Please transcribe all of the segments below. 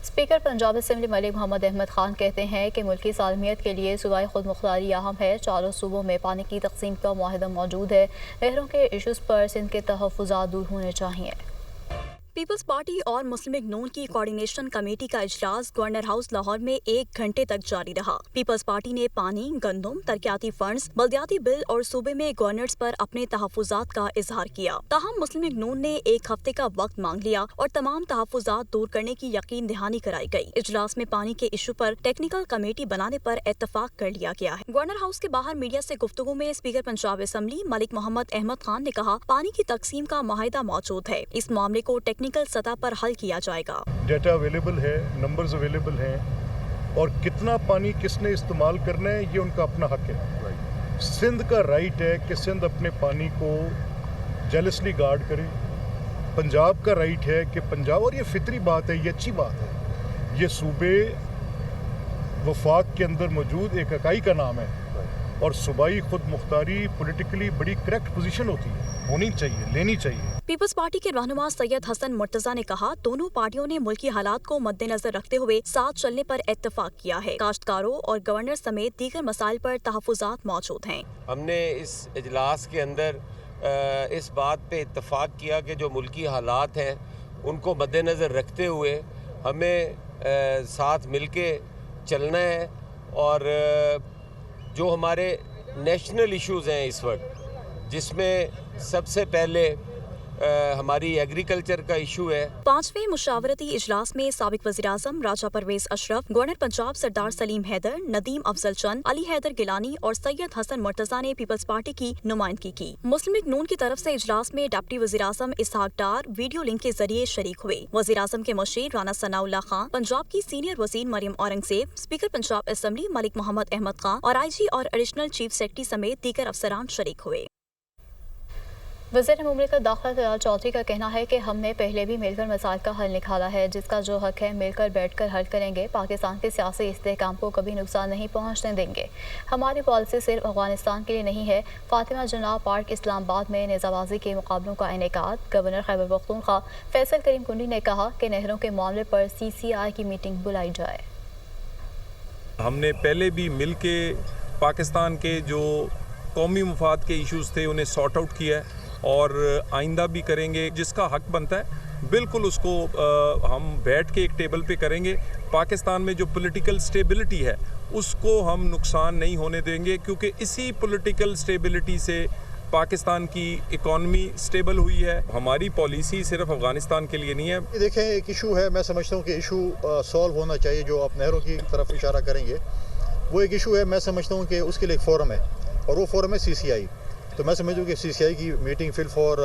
Speaker Punjab assembly ملک محمد احمد خان کہتے ہیں کہ ملکی سالمیت کے لیے صوبائی خود مختاری اہم ہے۔ چاروں صوبوں میں پانی کی تقسیم کا معاہدہ موجود ہے۔ نہروں کے ایشوز پر سندھ کے تحفظات دور ہونے چاہئیں۔ پیپلز پارٹی اور مسلم لیگ نون کی کوارڈینیشن کمیٹی کا اجلاس گورنر ہاؤس لاہور میں 1 گھنٹے تک جاری رہا۔ پیپلز پارٹی نے پانی، گندم، ترقیاتی فنڈز، بلدیاتی بل اور صوبے میں گورنرز پر اپنے تحفظات کا اظہار کیا۔ تاہم مسلم لیگ نون نے 1 ہفتے کا وقت مانگ لیا اور تمام تحفظات دور کرنے کی یقین دہانی کرائی گئی۔ اجلاس میں پانی کے ایشو پر ٹیکنیکل کمیٹی بنانے پر اتفاق کر لیا گیا ہے۔ گورنر ہاؤس کے باہر میڈیا سے گفتگو میں اسپیکر پنجاب اسمبلی ملک محمد احمد خان نے کہا، پانی کی تقسیم کا معاہدہ موجود ہے، اس معاملے کو ٹیکنیکل سطح پر حل کیا جائے گا۔ ڈیٹا اویلیبل ہے، نمبرز اویلیبل ہیں، اور کتنا پانی کس نے استعمال کرنا ہے یہ ان کا اپنا حق ہے۔ سندھ کا رائٹ ہے کہ سندھ اپنے پانی کو جیلسلی گارڈ کرے۔ پنجاب کا رائٹ ہے کہ پنجاب، اور یہ فطری بات ہے، یہ اچھی بات ہے، یہ صوبے وفاق کے اندر موجود ایک اکائی کا نام ہے، اور صوبائی خود مختاری پولیٹیکلی بڑی کریکٹ پوزیشن ہوتی ہے، ہونی چاہیے، لینی چاہیے۔ پیپلز پارٹی کے رہنما سید حسن مرتضیٰ نے کہا، دونوں پارٹیوں نے ملکی حالات کو مد نظر رکھتے ہوئے ساتھ چلنے پر اتفاق کیا ہے۔ کاشتکاروں اور گورنر سمیت دیگر مسائل پر تحفظات موجود ہیں۔ ہم نے اس اجلاس کے اندر اس بات پہ اتفاق کیا کہ جو ملکی حالات ہیں ان کو مد نظر رکھتے ہوئے ہمیں ساتھ مل کے چلنا ہے، اور جو ہمارے نیشنل ایشوز ہیں اس وقت، جس میں سب سے پہلے ہماری ایگریکلچر کا ایشو ہے۔ 5ویں مشاورتی اجلاس میں سابق وزیراعظم راجہ پرویز اشرف، گورنر پنجاب سردار سلیم حیدر، ندیم افضل چند، علی حیدر گیلانی اور سید حسن مرتضیٰ نے پیپلز پارٹی کی نمائندگی کی۔ مسلم لیگ نون کی طرف سے اجلاس میں ڈپٹی وزیراعظم اسحاق ڈار ویڈیو لنک کے ذریعے شریک ہوئے۔ وزیراعظم کے مشیر رانا ثناء اللہ خان، پنجاب کی سینئر وزیر مریم اورنگزیب، اسپیکر پنجاب اسمبلی ملک محمد احمد خان اور آئی جی اور ایڈیشنل چیف سیکرٹری سمیت دیگر افسران شریک ہوئے۔ وزیر مملکت داخلہ طلال چودھری کا کہنا ہے کہ ہم نے پہلے بھی مل کر مسائل کا حل نکالا ہے، جس کا جو حق ہے مل کر بیٹھ کر حل کریں گے۔ پاکستان کے سیاسی استحکام کو کبھی نقصان نہیں پہنچنے دیں گے۔ ہماری پالیسی صرف افغانستان کے لیے نہیں ہے۔ فاطمہ جناح پارک اسلام آباد میں نیزہ بازی کے مقابلوں کا انعقاد۔ گورنر خیبر پختونخوا فیصل کریم کنڈی نے کہا کہ نہروں کے معاملے پر CCI کی میٹنگ بلائی جائے۔ ہم نے پہلے بھی مل کے پاکستان کے جو قومی مفاد کے ایشوز تھے انہیں سارٹ آؤٹ کیا ہے، اور آئندہ بھی کریں گے۔ جس کا حق بنتا ہے بالکل اس کو ہم بیٹھ کے ایک ٹیبل پہ کریں گے۔ پاکستان میں جو پولیٹیکل سٹیبلٹی ہے اس کو ہم نقصان نہیں ہونے دیں گے، کیونکہ اسی پولیٹیکل سٹیبلٹی سے پاکستان کی اکانومی سٹیبل ہوئی ہے۔ ہماری پالیسی صرف افغانستان کے لیے نہیں ہے۔ دیکھیں، ایک ایشو ہے، میں سمجھتا ہوں کہ ایشو سالو ہونا چاہیے، جو آپ نہروں کی طرف اشارہ کریں گے وہ ایک ایشو ہے۔ میں سمجھتا ہوں کہ اس کے لیے ایک فورم ہے، اور وہ فورم ہے CCI۔ تو میں سمجھتا ہوں کہ CCI کی میٹنگ فی الفور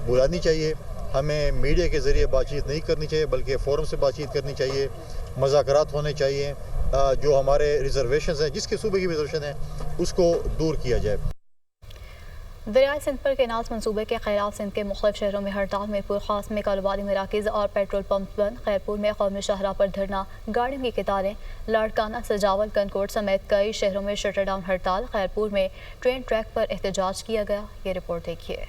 بلانی چاہیے۔ ہمیں میڈیا کے ذریعے بات چیت نہیں کرنی چاہیے، بلکہ فورم سے بات چیت کرنی چاہیے، مذاکرات ہونے چاہیے، جو ہمارے ریزرویشنز ہیں، جس کے صوبے کی ریزرویشن ہیں اس کو دور کیا جائے۔ دریائے سندھ پر کینالز منصوبے کے خلاف سندھ کے مختلف شہروں میں ہڑتال۔ میرپور خاص میں کاروباری مراکز اور پیٹرول پمپ بند۔ خیرپور میں قومی شاہراہ پر دھرنا، گاڑیوں کی قطاریں۔ لاڑکانہ، سجاول، کنکوٹ سمیت کئی شہروں میں شٹر ڈاؤن ہڑتال۔ خیرپور میں ٹرین ٹریک پر احتجاج کیا گیا۔ یہ رپورٹ دیکھیے۔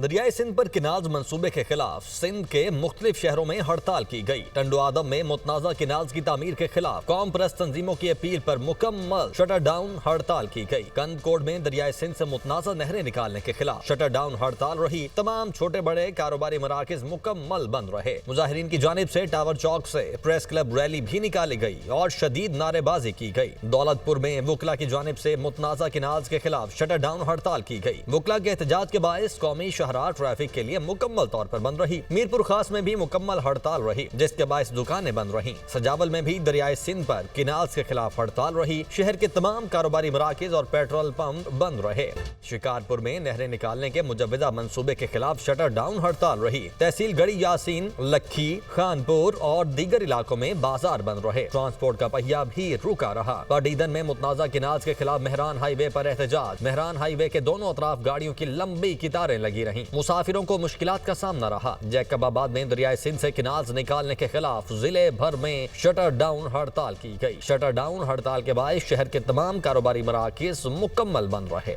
دریائے سندھ پر کینالز منصوبے کے خلاف سندھ کے مختلف شہروں میں ہڑتال کی گئی۔ ٹنڈو آدم میں متنازع کینالز کی تعمیر کے خلاف قوم پرست تنظیموں کی اپیل پر مکمل شٹر ڈاؤن ہڑتال کی گئی۔ کند کوٹ میں دریائے سندھ سے متنازع نہریں نکالنے کے خلاف شٹر ڈاؤن ہڑتال رہی۔ تمام چھوٹے بڑے کاروباری مراکز مکمل بند رہے۔ مظاہرین کی جانب سے ٹاور چوک سے پریس کلب ریلی بھی نکالی گئی اور شدید نعرے بازی کی گئی۔ دولت پور میں وکلا کی جانب سے متنازع کینالز کے خلاف شٹر ڈاؤن ہڑتال کی گئی۔ وکلا کے احتجاج کے باعث قومی شاہراہ ٹریفک کے لیے مکمل طور پر بند رہی۔ میرپور خاص میں بھی مکمل ہڑتال رہی، جس کے باعث دکانیں بند رہیں۔ سجاول میں بھی دریائے سندھ پر کینالز کے خلاف ہڑتال رہی۔ شہر کے تمام کاروباری مراکز اور پیٹرول پمپ بند رہے۔ شکارپور میں نہریں نکالنے کے مجوزہ منصوبے کے خلاف شٹر ڈاؤن ہڑتال رہی۔ تحصیل گڑھی یاسین، لکھی، خانپور اور دیگر علاقوں میں بازار بند رہے۔ ٹرانسپورٹ کا پہیہ بھی رکا رہا۔ پٹیدن میں متنازع کینالز کے خلاف مہران ہائی وے پر احتجاج۔ مہران ہائی وے کے دونوں اطراف گاڑیوں کی لمبی قطاریں لگی رہیں۔ مسافروں کو مشکلات کا سامنا رہا۔ جیکب آباد میں دریائے سندھ سے کینالز نکالنے کے خلاف ضلع بھر میں شٹر ڈاؤن ہڑتال کی گئی۔ شٹر ڈاؤن ہڑتال کے باعث شہر کے تمام کاروباری مراکز مکمل بند رہے۔